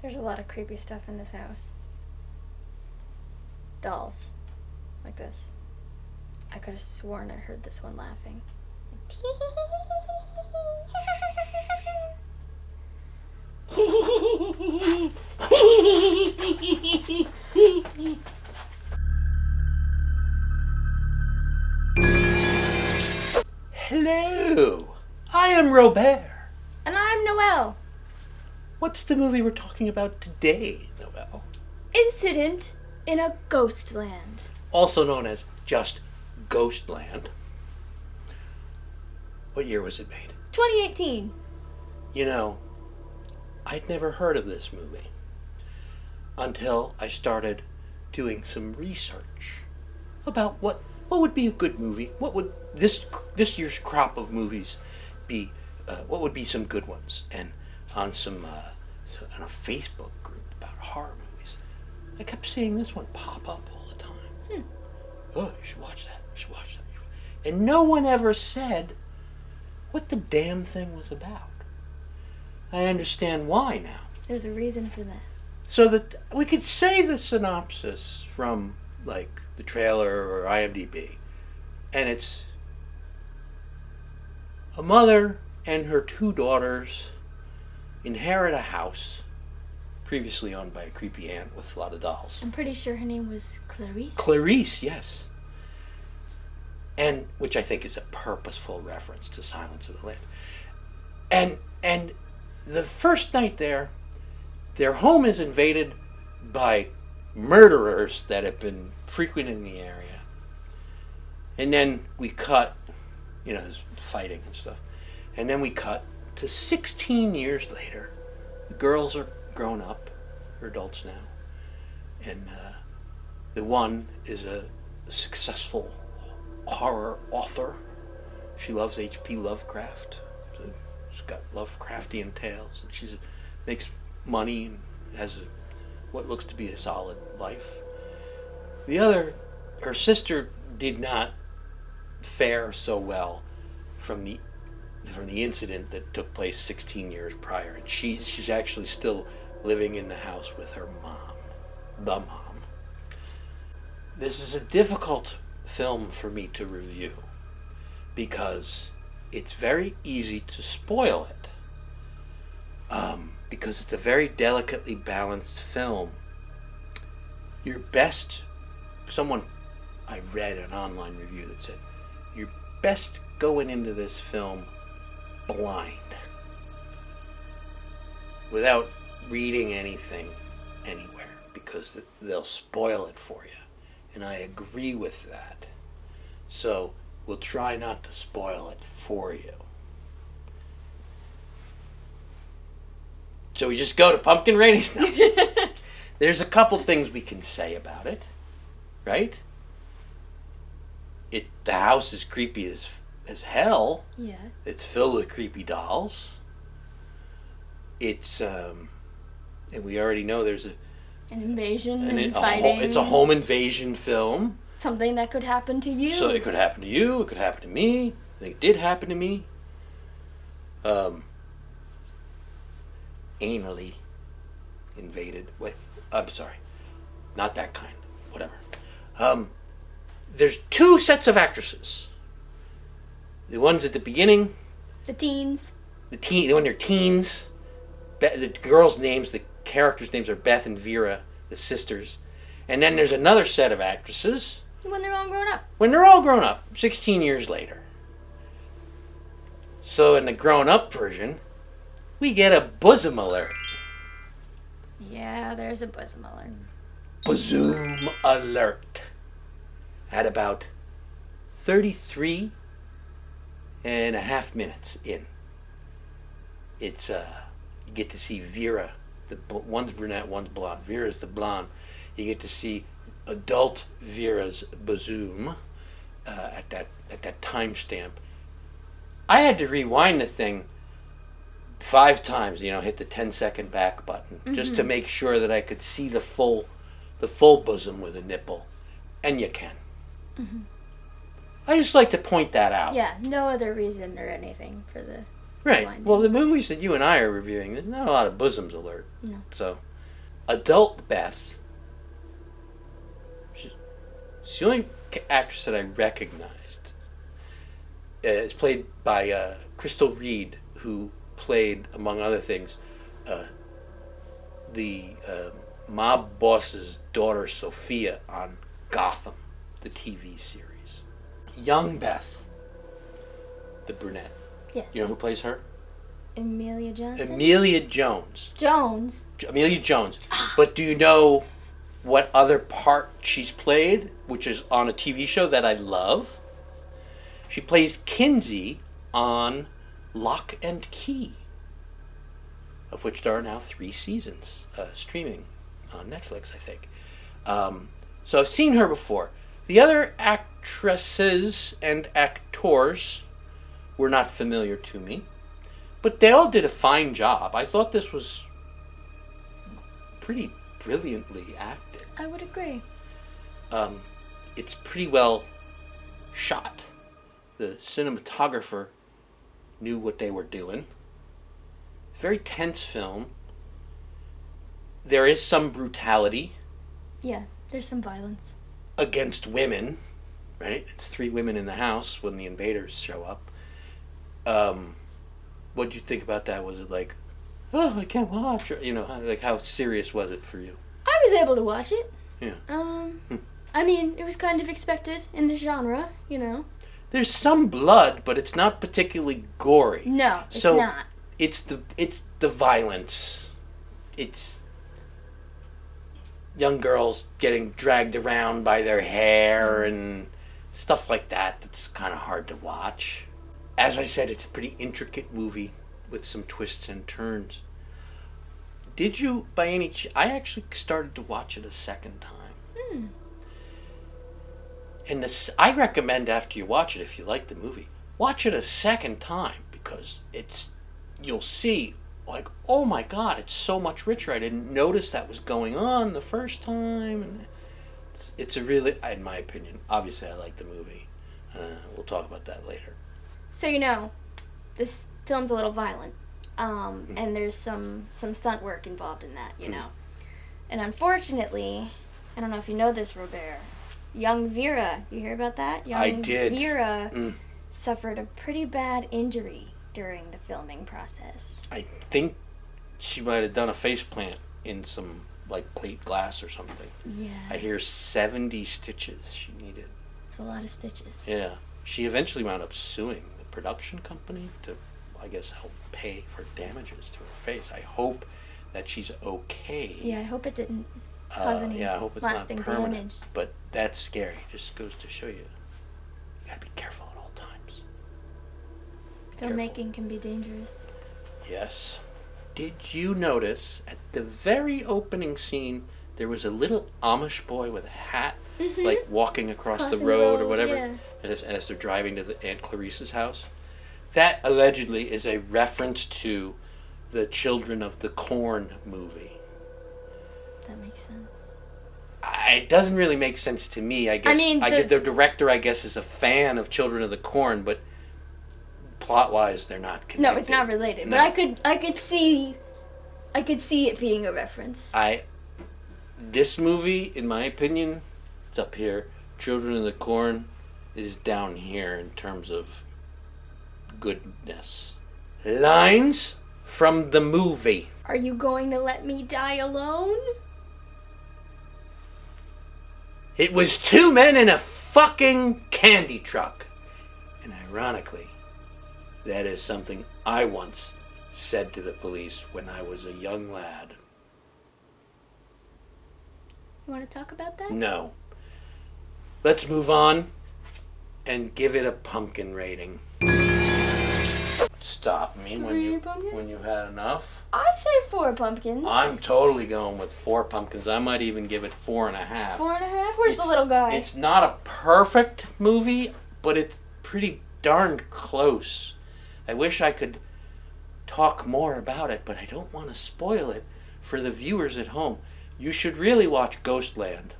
There's a lot of creepy stuff in this house. Dolls. Like this. I could have sworn I heard this one laughing. Hello, I am Robert. And I'm Noelle. What's the movie we're talking about today, Noelle? Incident in a Ghostland. Also known as just Ghostland. What year was it made? 2018. You know, I'd never heard of this movie until I started doing some research about what would be a good movie. What would this year's crop of movies be? What would be some good ones? And on on a Facebook group about horror movies, I kept seeing this one pop up all the time. Oh, you should watch that. You should watch that. And no one ever said what the damn thing was about. I understand why now. There's a reason for that. So that we could say the synopsis from, like, the trailer or IMDb, and it's a mother and her two daughters inherit a house previously owned by a creepy aunt with a lot of dolls. I'm pretty sure her name was Clarice. Clarice, yes. And which I think is a purposeful reference to Silence of the Lambs. And the first night there, their home is invaded by murderers that have been frequenting the area. And then we cut, there's fighting and stuff. And then we cut to 16 years later. The girls are grown up, they're adults now. And the one is a successful horror author. She loves H.P. Lovecraft. So she's got Lovecraftian tales. And she makes money and has what looks to be a solid life. The other, her sister, did not fare so well from the incident that took place 16 years prior, and she's actually still living in the house with her mom, the mom. This is a difficult film for me to review because it's very easy to spoil it. Because it's a very delicately balanced film. I read an online review that said, you're best going into this film blind, without reading anything anywhere, because they'll spoil it for you. And I agree with that. So we'll try not to spoil it for you. So we just go to pumpkin ratings now. There's a couple things we can say about it, right? The house is creepy as hell. Yeah. It's filled with creepy dolls. It's and we already know there's an invasion and fighting. It's a home invasion film. Something that could happen to you. So it could happen to you. It could happen to me. I think it did happen to me. Anally invaded. Wait, I'm sorry. Not that kind. Whatever. There's two sets of actresses. The ones at the beginning. The teens. When they're teens. The girls' names, the characters' names are Beth and Vera, the sisters. And then there's another set of actresses. When they're all grown up. When they're all grown up, 16 years later. So in the grown-up version, we get a bosom alert. Yeah, there's a bosom alert. Bosom alert. At about 33 and a half minutes in. It's, you get to see Vera. One's brunette, one's blonde. Vera's the blonde. You get to see adult Vera's bosom at that timestamp. I had to rewind the thing 5 times, hit the 10-second back button, just to make sure that I could see the full bosom with a nipple. And you can. Mm-hmm. I just like to point that out. Yeah, no other reason or anything for the right. rewinding. Well, the movies that you and I are reviewing, there's not a lot of bosoms alert. No. So adult Beth, she's the only actress that I recognized. It's played by Crystal Reed, who played, among other things, the mob boss's daughter Sophia on Gotham, the TV series. Young Beth, the brunette. Yes. You know who plays her? Amelia Johnson? Amelia Jones. Jones? Amelia Jones. But do you know what other part she's played, which is on a TV show that I love? She plays Kinsey on Lock and Key, of which there are now 3 seasons streaming on Netflix, I think. So I've seen her before. The other actresses and actors were not familiar to me, but they all did a fine job. I thought this was pretty brilliantly acted. I would agree. It's pretty well shot. The cinematographer knew what they were doing. Very tense film. There is some brutality. Yeah, there's some violence. Against women, right? It's 3 women in the house when the invaders show up. What did you think about that? Was it like, oh, I can't watch? Or, like, how serious was it for you? I was able to watch it. Yeah. I mean, it was kind of expected in the genre, There's some blood, but it's not particularly gory. No, it's so not. It's the violence. It's young girls getting dragged around by their hair and stuff like that. That's kind of hard to watch. As I said, it's a pretty intricate movie with some twists and turns. Did you, by any chance, I actually started to watch it a second time. And I recommend after you watch it, if you like the movie, watch it a second time, because you'll see, like, oh my God, it's so much richer. I didn't notice that was going on the first time. And it's a really, in my opinion, obviously I like the movie. We'll talk about that later. So, this film's a little violent. And there's some stunt work involved in that, know. And unfortunately, I don't know if you know this, Robert, young Vera, you hear about that? I did. Vera suffered a pretty bad injury during the filming process. I think she might have done a faceplant in some, like, plate glass or something. Yeah. I hear 70 stitches she needed. It's a lot of stitches. Yeah. She eventually wound up suing the production company to, I guess, help pay for damages to her face. I hope that she's okay. Yeah, I hope it didn't cause any I hope it's lasting not permanent, damage. But that's scary. Just goes to show you gotta be careful at all times. Filmmaking can be dangerous. Yes. Did you notice at the very opening scene there was a little Amish boy with a hat, like walking across the road or whatever, yeah. as they're driving to the Aunt Clarice's house? That allegedly is a reference to the Children of the Corn movie. That makes sense. It doesn't really make sense to me. I guess the director, I guess, is a fan of Children of the Corn, but plot-wise, they're not connected. No, it's not related. No. But I could see it being a reference. This movie, in my opinion, is up here. Children of the Corn is down here in terms of goodness. Lines from the movie. Are you going to let me die alone? It was 2 men in a fucking candy truck. And ironically, that is something I once said to the police when I was a young lad. You want to talk about that? No. Let's move on and give it a pumpkin rating. Stop me when you had enough. I say 4 pumpkins. I'm totally going with 4 pumpkins. I might even give it 4.5. 4.5? Where's the little guy? It's not a perfect movie, but it's pretty darn close. I wish I could talk more about it, but I don't want to spoil it for the viewers at home. You should really watch Ghostland.